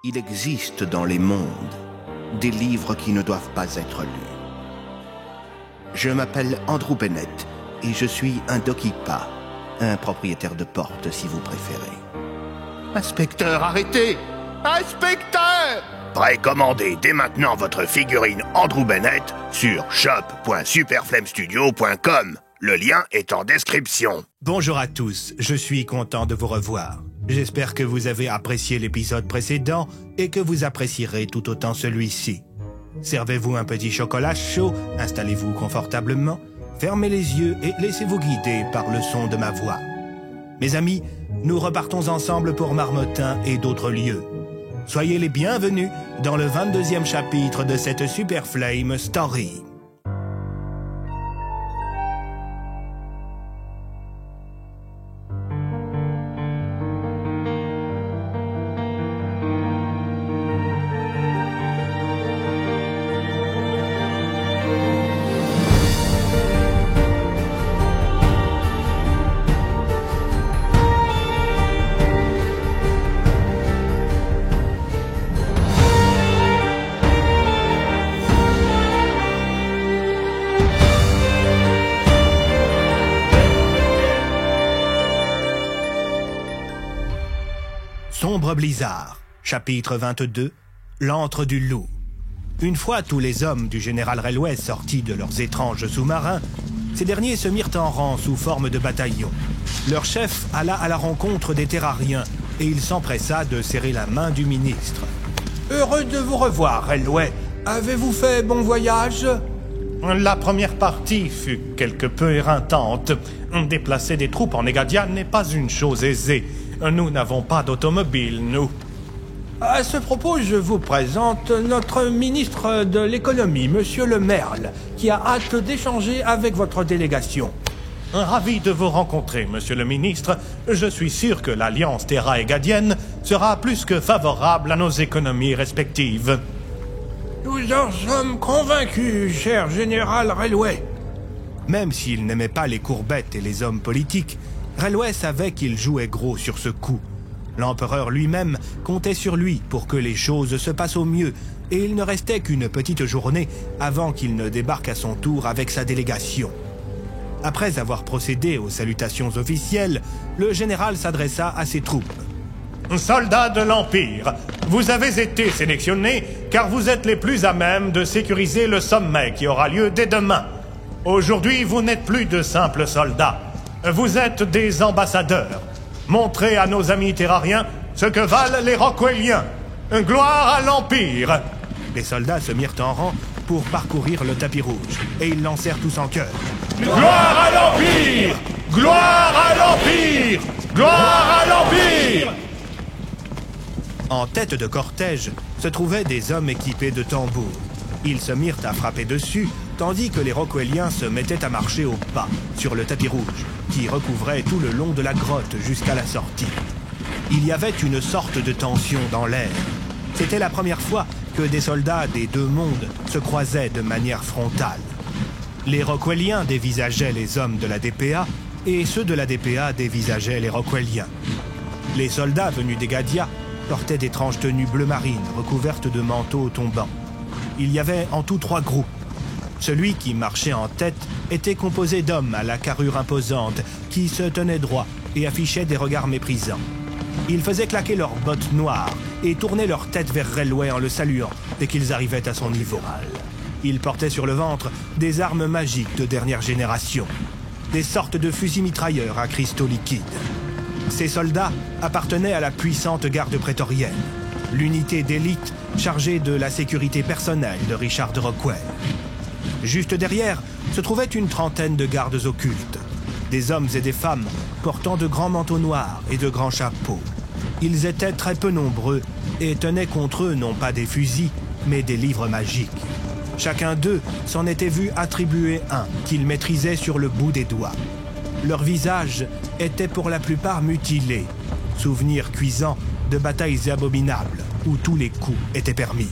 Il existe dans les mondes des livres qui ne doivent pas être lus. Je m'appelle Andrew Bennett et je suis un Dokipa, un propriétaire de porte si vous préférez. Inspecteur, arrêtez! Inspecteur! Précommandez dès maintenant votre figurine Andrew Bennett sur shop.superflamestudio.com. Le lien est en description. Bonjour à tous, je suis content de vous revoir. J'espère que vous avez apprécié l'épisode précédent et que vous apprécierez tout autant celui-ci. Servez-vous un petit chocolat chaud, installez-vous confortablement, fermez les yeux et laissez-vous guider par le son de ma voix. Mes amis, nous repartons ensemble pour Marmottin et d'autres lieux. Soyez les bienvenus dans le 22e chapitre de cette Super Flame Story. Sombre blizzard, chapitre 22, l'antre du loup. Une fois tous les hommes du général Railway sortis de leurs étranges sous-marins, ces derniers se mirent en rang sous forme de bataillon. Leur chef alla à la rencontre des terrariens et il s'empressa de serrer la main du ministre. « Heureux de vous revoir, Railway. Avez-vous fait bon voyage ?» La première partie fut quelque peu éreintante. Déplacer des troupes en Egadia n'est pas une chose aisée. Nous n'avons pas d'automobile, nous. À ce propos, je vous présente notre ministre de l'économie, Monsieur Le Merle, qui a hâte d'échanger avec votre délégation. Ravi de vous rencontrer, Monsieur le ministre. Je suis sûr que l'alliance terra-égadienne sera plus que favorable à nos économies respectives. Nous en sommes convaincus, cher général Railway. Même s'il n'aimait pas les courbettes et les hommes politiques, Railway savait qu'il jouait gros sur ce coup. L'empereur lui-même comptait sur lui pour que les choses se passent au mieux, et il ne restait qu'une petite journée avant qu'il ne débarque à son tour avec sa délégation. Après avoir procédé aux salutations officielles, le général s'adressa à ses troupes. « Soldats de l'Empire, vous avez été sélectionnés car vous êtes les plus à même de sécuriser le sommet qui aura lieu dès demain. Aujourd'hui, vous n'êtes plus de simples soldats. Vous êtes des ambassadeurs. Montrez à nos amis terrariens ce que valent les Rockwelliens. Gloire à l'Empire !» Les soldats se mirent en rang pour parcourir le tapis rouge, et ils lancèrent tous en chœur. « Gloire à l'Empire ! Gloire à l'Empire ! Gloire à l'Empire !» En tête de cortège se trouvaient des hommes équipés de tambours. Ils se mirent à frapper dessus, tandis que les Rockwelliens se mettaient à marcher au pas, sur le tapis rouge, qui recouvrait tout le long de la grotte jusqu'à la sortie. Il y avait une sorte de tension dans l'air. C'était la première fois que des soldats des deux mondes se croisaient de manière frontale. Les Rockwelliens dévisageaient les hommes de la DPA, et ceux de la DPA dévisageaient les Rockwelliens. Les soldats venus d'Egadia portaient d'étranges tenues bleu marine recouvertes de manteaux tombants. Il y avait en tout 3 groupes. Celui qui marchait en tête était composé d'hommes à la carrure imposante qui se tenaient droit et affichaient des regards méprisants. Ils faisaient claquer leurs bottes noires et tournaient leur tête vers Railway en le saluant dès qu'ils arrivaient à son niveau. Ils portaient sur le ventre des armes magiques de dernière génération, des sortes de fusils mitrailleurs à cristaux liquides. Ces soldats appartenaient à la puissante garde prétorienne, l'unité d'élite chargée de la sécurité personnelle de Richard de Rockwell. Juste derrière se trouvait une trentaine de gardes occultes, des hommes et des femmes portant de grands manteaux noirs et de grands chapeaux. Ils étaient très peu nombreux et tenaient contre eux non pas des fusils, mais des livres magiques. Chacun d'eux s'en était vu attribuer un qu'il maîtrisait sur le bout des doigts. Leurs visages étaient pour la plupart mutilés, souvenirs cuisants de batailles abominables où tous les coups étaient permis.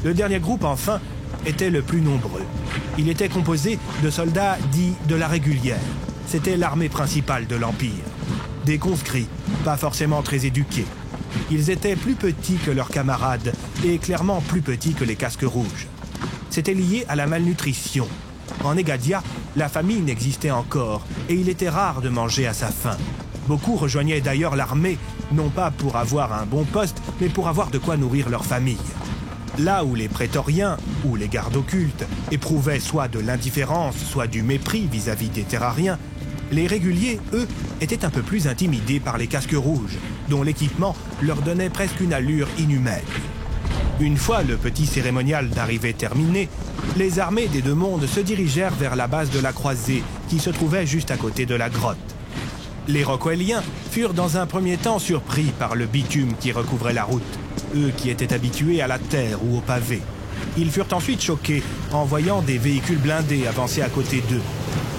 Le dernier groupe, enfin, était le plus nombreux. Il était composé de soldats dits de la régulière. C'était l'armée principale de l'Empire. Des conscrits, pas forcément très éduqués. Ils étaient plus petits que leurs camarades et clairement plus petits que les casques rouges. C'était lié à la malnutrition. En Egadia, la famine existait encore et il était rare de manger à sa faim. Beaucoup rejoignaient d'ailleurs l'armée, non pas pour avoir un bon poste, mais pour avoir de quoi nourrir leur famille. Là où les prétoriens, ou les gardes occultes, éprouvaient soit de l'indifférence, soit du mépris vis-à-vis des terrariens, les réguliers, eux, étaient un peu plus intimidés par les casques rouges, dont l'équipement leur donnait presque une allure inhumaine. Une fois le petit cérémonial d'arrivée terminé, les armées des deux mondes se dirigèrent vers la base de la croisée, qui se trouvait juste à côté de la grotte. Les Rockwelliens furent dans un premier temps surpris par le bitume qui recouvrait la route, eux qui étaient habitués à la terre ou au pavé. Ils furent ensuite choqués en voyant des véhicules blindés avancer à côté d'eux,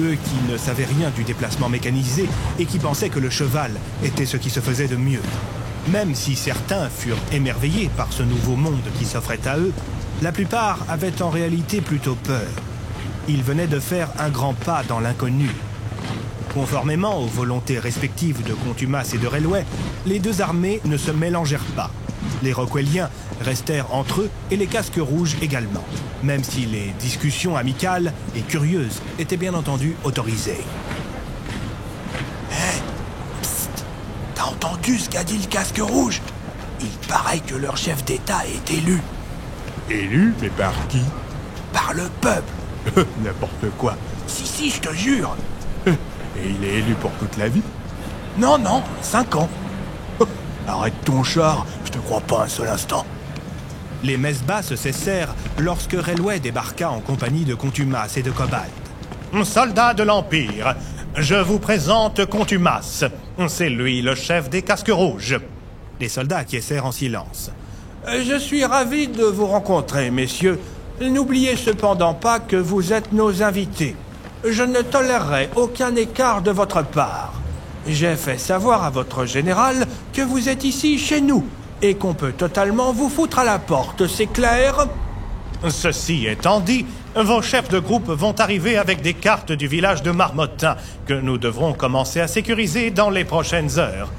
eux qui ne savaient rien du déplacement mécanisé et qui pensaient que le cheval était ce qui se faisait de mieux. Même si certains furent émerveillés par ce nouveau monde qui s'offrait à eux, la plupart avaient en réalité plutôt peur. Ils venaient de faire un grand pas dans l'inconnu. Conformément aux volontés respectives de Contumace et de Railway, les deux armées ne se mélangèrent pas. Les Rockwelliens restèrent entre eux et les casques rouges également, même si les discussions amicales et curieuses étaient bien entendu autorisées. Hé, psst, t'as entendu ce qu'a dit le casque rouge? Il paraît que leur chef d'État est élu. Élu? Mais par qui? Par le peuple. N'importe quoi. Si, je te jure. Et il est élu pour toute la vie? Non, 5 ans. Arrête ton char, je te crois pas un seul instant. Les messes basses cessèrent lorsque Railway débarqua en compagnie de Contumace et de Cobalt. Soldats de l'Empire, je vous présente Contumace. C'est lui le chef des casques rouges. Les soldats acquiescèrent en silence. Je suis ravi de vous rencontrer, messieurs. N'oubliez cependant pas que vous êtes nos invités. Je ne tolérerai aucun écart de votre part. J'ai fait savoir à votre général que vous êtes ici chez nous et qu'on peut totalement vous foutre à la porte, c'est clair? Ceci étant dit, vos chefs de groupe vont arriver avec des cartes du village de Marmottin que nous devrons commencer à sécuriser dans les prochaines heures.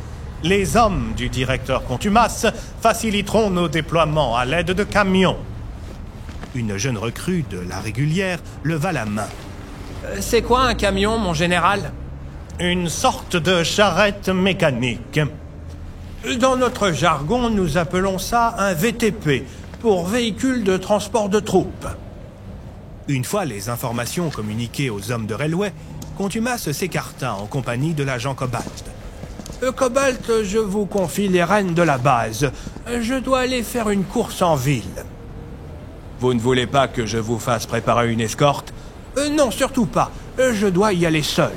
Les hommes du directeur Contumace faciliteront nos déploiements à l'aide de camions. Une jeune recrue de la régulière leva la main. C'est quoi un camion, mon général? Une sorte de charrette mécanique. Dans notre jargon, nous appelons ça un VTP, pour véhicule de transport de troupes. Une fois les informations communiquées aux hommes de Railway, Contumace s'écarta en compagnie de l'agent Cobalt. Cobalt, je vous confie les rênes de la base. Je dois aller faire une course en ville. Vous ne voulez pas que je vous fasse préparer une escorte? Non, surtout pas. Je dois y aller seul.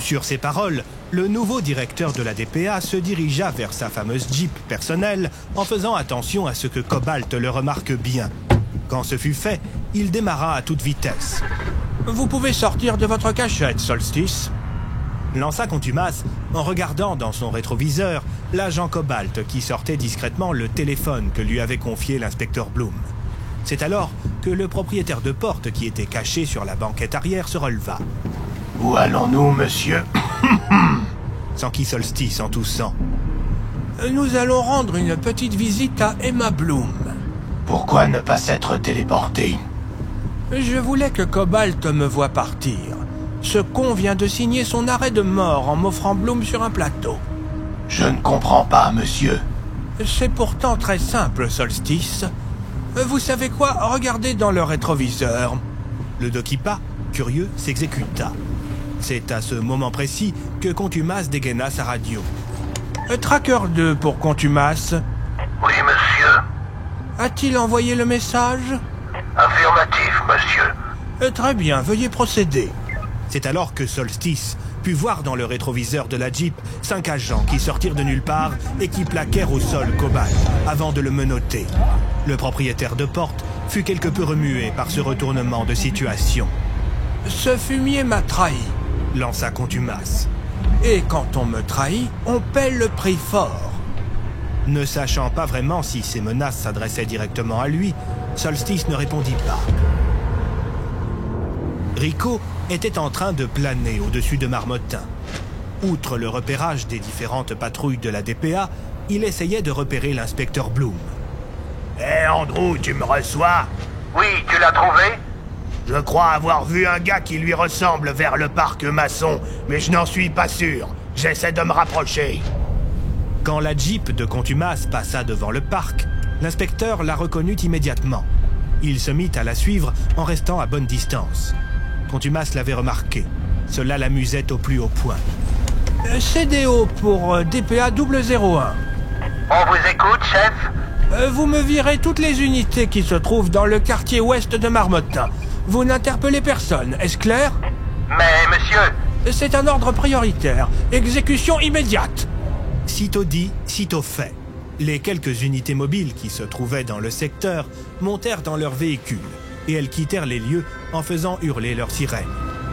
Sur ces paroles, le nouveau directeur de la DPA se dirigea vers sa fameuse Jeep personnelle en faisant attention à ce que Cobalt le remarque bien. Quand ce fut fait, il démarra à toute vitesse. Vous pouvez sortir de votre cachette, Solstice. Lança Contumace en regardant dans son rétroviseur l'agent Cobalt qui sortait discrètement le téléphone que lui avait confié l'inspecteur Bloom. C'est alors que le propriétaire de porte qui était caché sur la banquette arrière se releva. Où allons-nous, monsieur? S'enquit Solstice en toussant. Nous allons rendre une petite visite à Emma Bloom. Pourquoi ne pas s'être téléporté? Je voulais que Cobalt me voie partir. Ce con vient de signer son arrêt de mort en m'offrant Bloom sur un plateau. Je ne comprends pas, monsieur. C'est pourtant très simple, Solstice. Vous savez quoi? Regardez dans le rétroviseur. Le Dokipa, curieux, s'exécuta. C'est à ce moment précis que Contumace dégaina sa radio. Tracker 2 pour Contumace. Oui, monsieur. A-t-il envoyé le message? Affirmatif, monsieur. Très bien, veuillez procéder. C'est alors que Solstice put voir dans le rétroviseur de la Jeep 5 agents qui sortirent de nulle part et qui plaquèrent au sol Cobalt avant de le menotter. Le propriétaire de porte fut quelque peu remué par ce retournement de situation. Ce fumier m'a trahi, lança Contumace. Et quand on me trahit, on paie le prix fort. Ne sachant pas vraiment si ces menaces s'adressaient directement à lui, Solstice ne répondit pas. Rico était en train de planer au-dessus de Marmottin. Outre le repérage des différentes patrouilles de la DPA, il essayait de repérer l'inspecteur Bloom. Hé Andrew, tu me reçois? Oui, tu l'as trouvé? Je crois avoir vu un gars qui lui ressemble vers le parc maçon, mais je n'en suis pas sûr. J'essaie de me rapprocher. Quand la Jeep de Contumace passa devant le parc, l'inspecteur la reconnut immédiatement. Il se mit à la suivre en restant à bonne distance. Contumace l'avait remarqué. Cela l'amusait au plus haut point. CDO pour DPA 001. On vous écoute, chef? Vous me virez toutes les unités qui se trouvent dans le quartier ouest de Marmottin. Vous n'interpellez personne, est-ce clair? Mais, monsieur... C'est un ordre prioritaire. Exécution immédiate. Sitôt dit, sitôt fait. Les quelques unités mobiles qui se trouvaient dans le secteur montèrent dans leurs véhicules et elles quittèrent les lieux en faisant hurler leurs sirènes,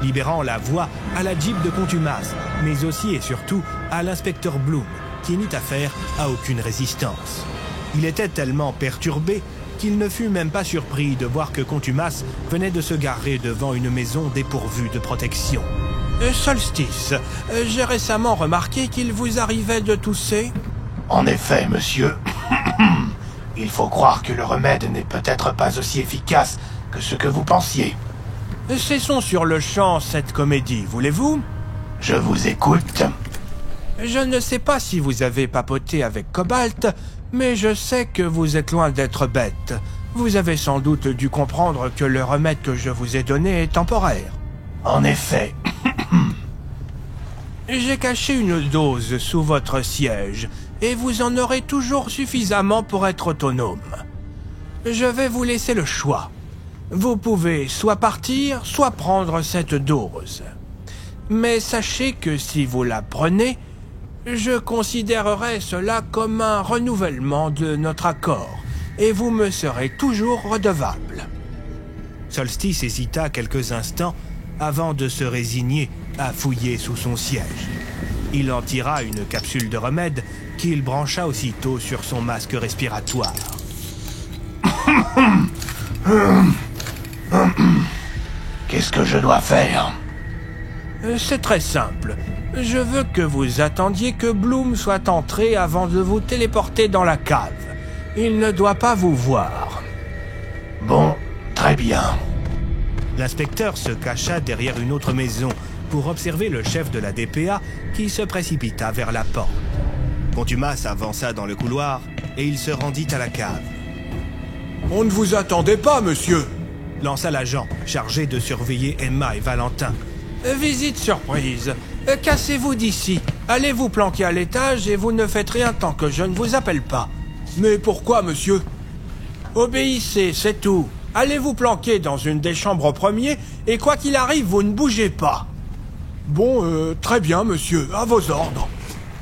libérant la voie à la Jeep de Contumace, mais aussi et surtout à l'inspecteur Bloom, qui n'eut affaire à aucune résistance. Il était tellement perturbé qu'il ne fut même pas surpris de voir que Contumace venait de se garer devant une maison dépourvue de protection. Solstice, j'ai récemment remarqué qu'il vous arrivait de tousser. En effet, monsieur. Il faut croire que le remède n'est peut-être pas aussi efficace que ce que vous pensiez. Cessons sur le champ cette comédie, voulez-vous? Je vous écoute. Je ne sais pas si vous avez papoté avec Cobalt, mais je sais que vous êtes loin d'être bête. Vous avez sans doute dû comprendre que le remède que je vous ai donné est temporaire. En effet. J'ai caché une dose sous votre siège, et vous en aurez toujours suffisamment pour être autonome. Je vais vous laisser le choix. Vous pouvez soit partir, soit prendre cette dose. Mais sachez que si vous la prenez, je considérerai cela comme un renouvellement de notre accord, et vous me serez toujours redevable. Solstice hésita quelques instants avant de se résigner à fouiller sous son siège. Il en tira une capsule de remède qu'il brancha aussitôt sur son masque respiratoire. Qu'est-ce que je dois faire? C'est très simple. Je veux que vous attendiez que Bloom soit entré avant de vous téléporter dans la cave. Il ne doit pas vous voir. Bon, très bien. L'inspecteur se cacha derrière une autre maison pour observer le chef de la DPA qui se précipita vers la porte. Contumace avança dans le couloir et il se rendit à la cave. « On ne vous attendait pas, monsieur !» lança l'agent, chargé de surveiller Emma et Valentin. « Visite surprise. Cassez-vous d'ici. Allez vous planquer à l'étage et vous ne faites rien tant que je ne vous appelle pas. »« Mais pourquoi, monsieur ?»« Obéissez, c'est tout. Allez vous planquer dans une des chambres au premier et quoi qu'il arrive, vous ne bougez pas. »« Bon, très bien, monsieur. À vos ordres. »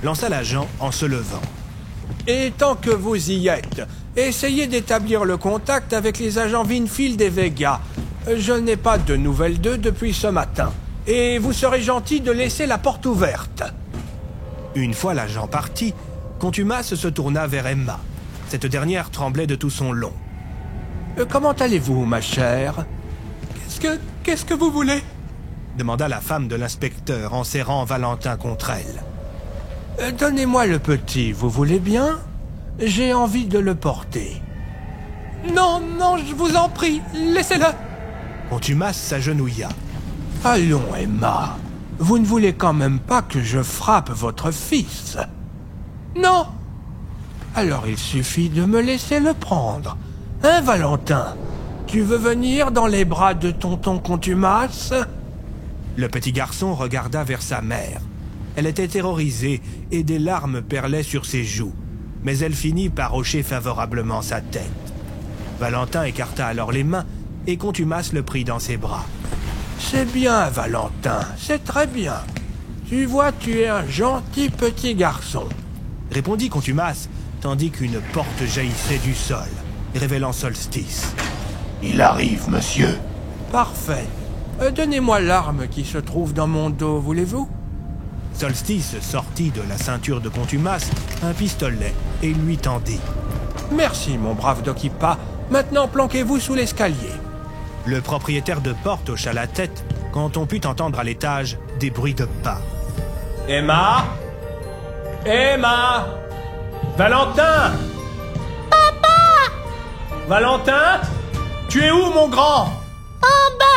lança l'agent en se levant. « Et tant que vous y êtes, essayez d'établir le contact avec les agents Winfield et Vega. Je n'ai pas de nouvelles d'eux depuis ce matin. Et vous serez gentil de laisser la porte ouverte. » Une fois l'agent parti, Contumace se tourna vers Emma. Cette dernière tremblait de tout son long. « Comment allez-vous, ma chère ?»« Qu'est-ce que vous voulez ?» demanda la femme de l'inspecteur en serrant Valentin contre elle. « Donnez-moi le petit, vous voulez bien ? J'ai envie de le porter. »« Non, je vous en prie, laissez-le !» Contumace s'agenouilla. « Allons, Emma, vous ne voulez quand même pas que je frappe votre fils ? » ?»« Non !»« Alors il suffit de me laisser le prendre. Hein, Valentin ? Tu veux venir dans les bras de tonton Contumace ?» Le petit garçon regarda vers sa mère. Elle était terrorisée et des larmes perlaient sur ses joues, mais elle finit par hocher favorablement sa tête. Valentin écarta alors les mains et Contumace le prit dans ses bras. « C'est bien, Valentin, c'est très bien. Tu vois, tu es un gentil petit garçon. » répondit Contumace, tandis qu'une porte jaillissait du sol, révélant Solstice. « Il arrive, monsieur. »« Parfait. Donnez-moi l'arme qui se trouve dans mon dos, voulez-vous ?» Solstice sortit de la ceinture de Contumace un pistolet et lui tendit. « Merci, mon brave Dokipa. Maintenant, planquez-vous sous l'escalier. » Le propriétaire de porte hocha la tête quand on put entendre à l'étage des bruits de pas. Emma ? Emma ? Valentin! Papa! Valentin? Tu es où, mon grand? En bas!